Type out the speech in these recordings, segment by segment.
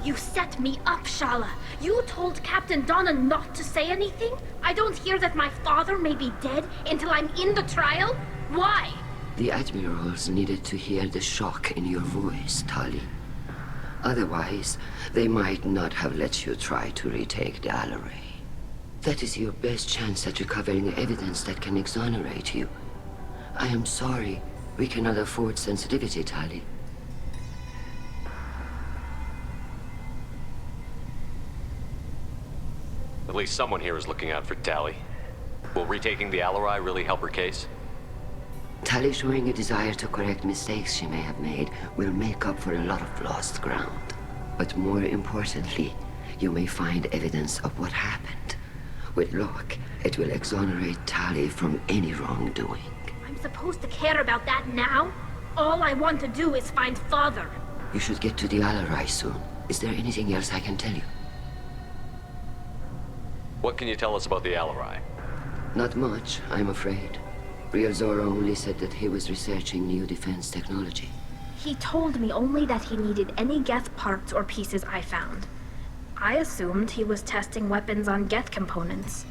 You set me up, Shala. You told Captain Donna not to say anything? I don't hear that my father may be dead until I'm in the trial? Why? The Admirals needed to hear the shock in your voice, Tali. Otherwise, they might not have let you try to retake the Alaray. That is your best chance at recovering evidence that can exonerate you. I am sorry. We cannot afford sensitivity, Tali. At least someone here is looking out for Tali. Will retaking the Alaray really help her case? Tali showing a desire to correct mistakes she may have made will make up for a lot of lost ground. But more importantly, you may find evidence of what happened. With luck, it will exonerate Tali from any wrongdoing. I'm supposed to care about that now? All I want to do is find Father. You should get to the Alaray soon. Is there anything else I can tell you? What can you tell us about the Alaray? Not much, I'm afraid. Real Zora only said that he was researching new defense technology. He told me only that he needed any Geth parts or pieces I found. I assumed he was testing weapons on Geth components.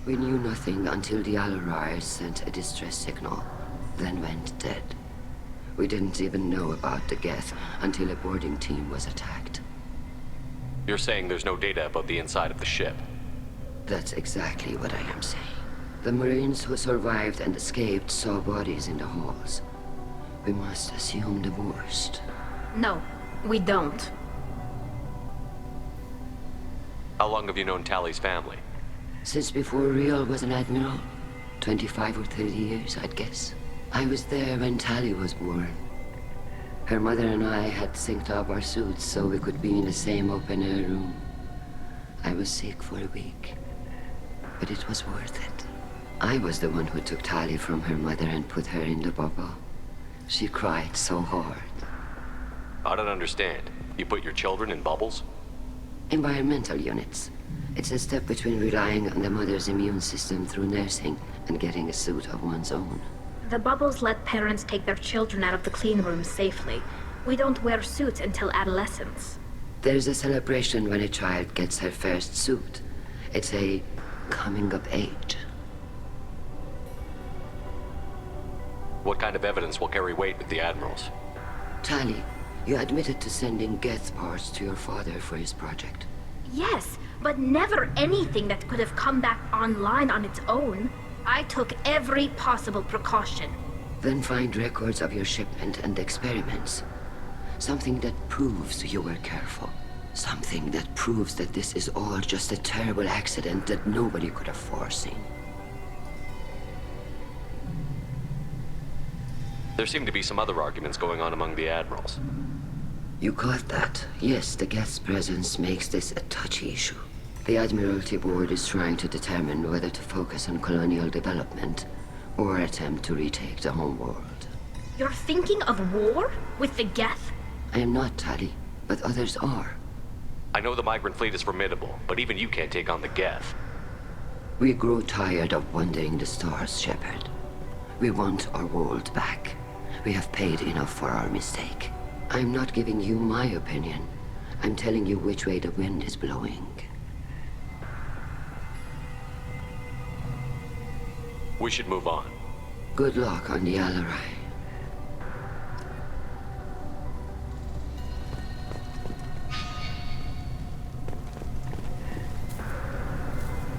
We knew nothing until the Alaray sent a distress signal, then went dead. We didn't even know about the Geth until a boarding team was attacked. You're saying there's no data about the inside of the ship? That's exactly what I am saying. The Marines who survived and escaped saw bodies in the halls. We must assume the worst. No, we don't. How long have you known Tali's family? Since before Real was an Admiral. 25 or 30 years, I'd guess. I was there when Tali was born. Her mother and I had synced up our suits so we could be in the same open-air room. I was sick for a week, but it was worth it. I was the one who took Tali from her mother and put her in the bubble. She cried so hard. I don't understand. You put your children in bubbles? Environmental units. It's a step between relying on the mother's immune system through nursing and getting a suit of one's own. The bubbles let parents take their children out of the clean rooms safely. We don't wear suits until adolescence. There's a celebration when a child gets her first suit. It's a coming of age. What kind of evidence will carry weight with the Admirals? Tali, you admitted to sending Geth parts to your father for his project. Yes, but never anything that could have come back online on its own. I took every possible precaution. Then find records of your shipment and experiments. Something that proves you were careful. Something that proves that this is all just a terrible accident that nobody could have foreseen. There seem to be some other arguments going on among the Admirals. You caught that. Yes, the Geth's presence makes this a touchy issue. The Admiralty Board is trying to determine whether to focus on colonial development or attempt to retake the homeworld. You're thinking of war? With the Geth? I am not, Tali, but others are. I know the migrant fleet is formidable, but even you can't take on the Geth. We grow tired of wandering the stars, Shepard. We want our world back. We have paid enough for our mistake. I'm not giving you my opinion. I'm telling you which way the wind is blowing. We should move on. Good luck on the Alaray.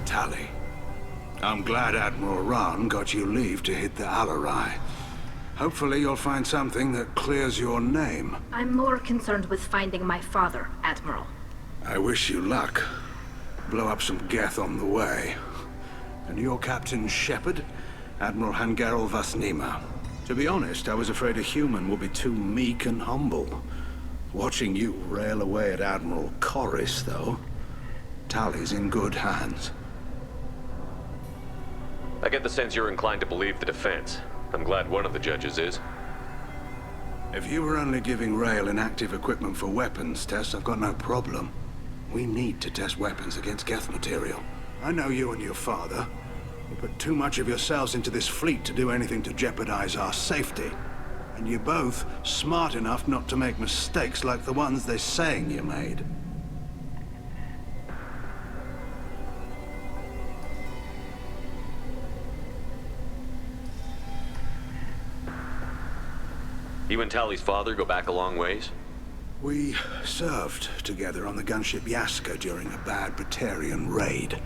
Tali, I'm glad Admiral Raan got you leave to hit the Alaray. Hopefully you'll find something that clears your name. I'm more concerned with finding my father, Admiral. I wish you luck. Blow up some Geth on the way. And your Captain Shepard? Admiral Gerrel Vasnima. To be honest, I was afraid a human would be too meek and humble. Watching you rail away at Admiral Koris, though. Tali's in good hands. I get the sense you're inclined to believe the defense. I'm glad one of the judges is. If you were only giving Rail inactive equipment for weapons tests, I've got no problem. We need to test weapons against Geth material. I know you and your father. You put too much of yourselves into this fleet to do anything to jeopardize our safety. And you're both smart enough not to make mistakes like the ones they're saying you made. You and Tali's father go back a long ways? We served together on the gunship Yaska during a bad Batarian raid.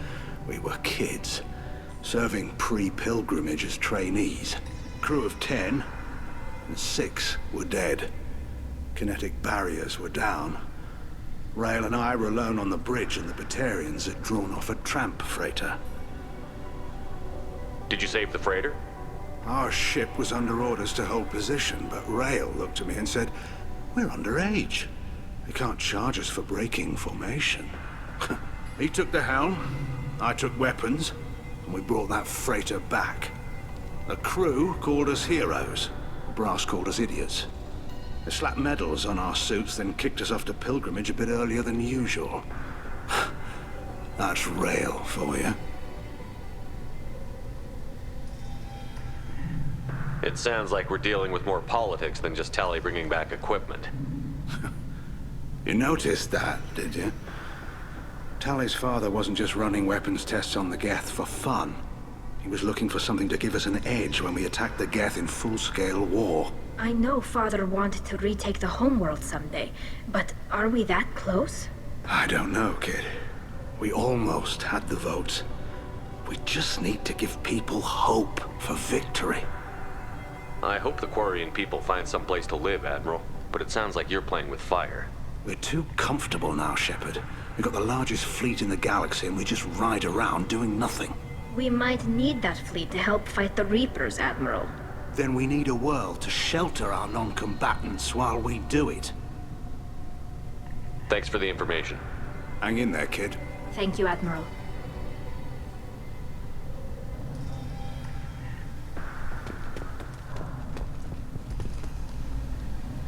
We were kids, serving pre-pilgrimage as trainees. Crew of 10, and 6 were dead. Kinetic barriers were down. Rail and I were alone on the bridge, and the Batarians had drawn off a tramp freighter. Did you save the freighter? Our ship was under orders to hold position, but Rail looked at me and said, "We're underage. They can't charge us for breaking formation." He took the helm, I took weapons, and we brought that freighter back. The crew called us heroes. The brass called us idiots. They slapped medals on our suits, then kicked us off to pilgrimage a bit earlier than usual. That's Rail for you. It sounds like we're dealing with more politics than just Tali bringing back equipment. You noticed that, did you? Tali's father wasn't just running weapons tests on the Geth for fun. He was looking for something to give us an edge when we attacked the Geth in full-scale war. I know Father wanted to retake the homeworld someday, but are we that close? I don't know, kid. We almost had the votes. We just need to give people hope for victory. I hope the Quarian people find some place to live, Admiral, but it sounds like you're playing with fire. We're too comfortable now, Shepard. We've got the largest fleet in the galaxy and we just ride around doing nothing. We might need that fleet to help fight the Reapers, Admiral. Then we need a world to shelter our non-combatants while we do it. Thanks for the information. Hang in there, kid. Thank you, Admiral.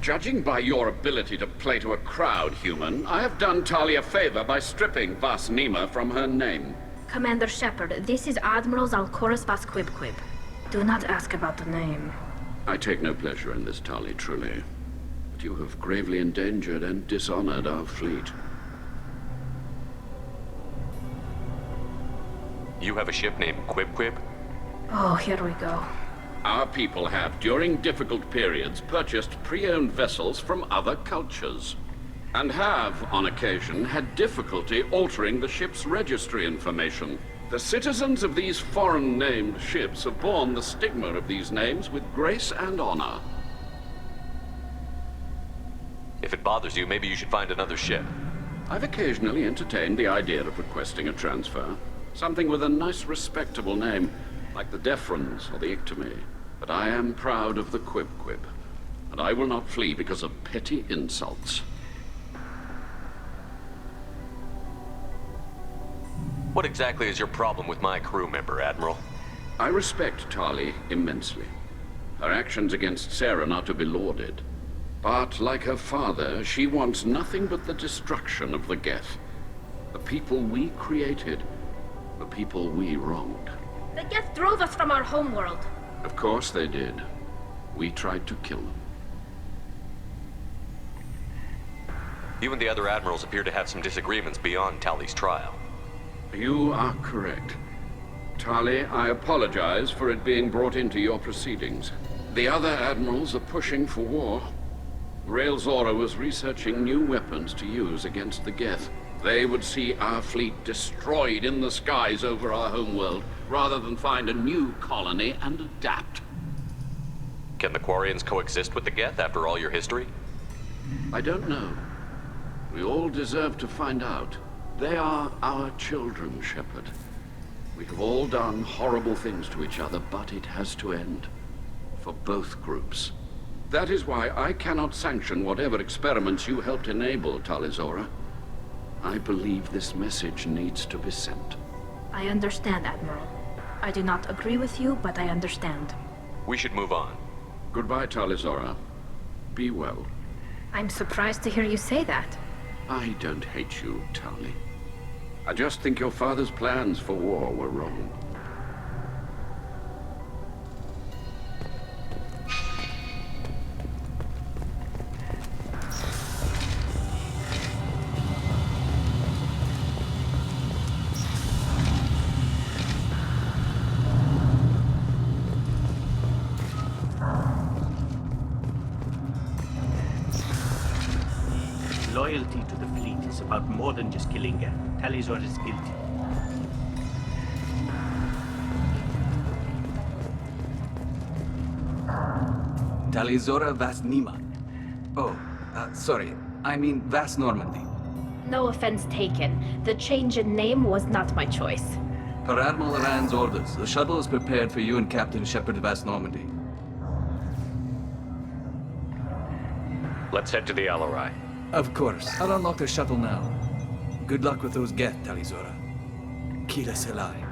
Judging by your ability to play to a crowd, human, I have done Tali a favor by stripping Vas Nima from her name. Commander Shepard, this is Admiral Koris Vas Quib. Do not ask about the name. I take no pleasure in this, Tali, truly. But you have gravely endangered and dishonored our fleet. You have a ship named Quib? Oh, here we go. Our people have, during difficult periods, purchased pre-owned vessels from other cultures, and have, on occasion, had difficulty altering the ship's registry information. The citizens of these foreign-named ships have borne the stigma of these names with grace and honor. If it bothers you, maybe you should find another ship. I've occasionally entertained the idea of requesting a transfer. Something with a nice, respectable name, like the Defrons or the Ictomy. But I am proud of the Quib, and I will not flee because of petty insults. What exactly is your problem with my crew member, Admiral? I respect Tali immensely. Her actions against Saren are to be lauded. But, like her father, she wants nothing but the destruction of the Geth. The people we created, the people we wronged. The Geth drove us from our homeworld. Of course they did. We tried to kill them. You and the other Admirals appear to have some disagreements beyond Tali's trial. You are correct. Tali, I apologize for it being brought into your proceedings. The other Admirals are pushing for war. Rail Zora was researching new weapons to use against the Geth. They would see our fleet destroyed in the skies over our homeworld, rather than find a new colony and adapt. Can the Quarians coexist with the Geth after all your history? I don't know. We all deserve to find out. They are our children, Shepard. We have all done horrible things to each other, but it has to end. For both groups. That is why I cannot sanction whatever experiments you helped enable, Talizora. I believe this message needs to be sent. I understand, Admiral. I do not agree with you, but I understand. We should move on. Goodbye, Talizora. Be well. I'm surprised to hear you say that. I don't hate you, Tali. I just think your father's plans for war were wrong. loyalty to the fleet is about more than just killing her. Talizor is guilty. Talizora Vas Nima. Oh, sorry. I mean Vas Normandy. No offense taken. The change in name was not my choice. Per Admiral Raan's orders, the shuttle is prepared for you and Captain Shepard Vas Normandy. Let's head to the Alarai. Of course. I'll unlock the shuttle now. Good luck with those Geth, Talizora. Kila Selai.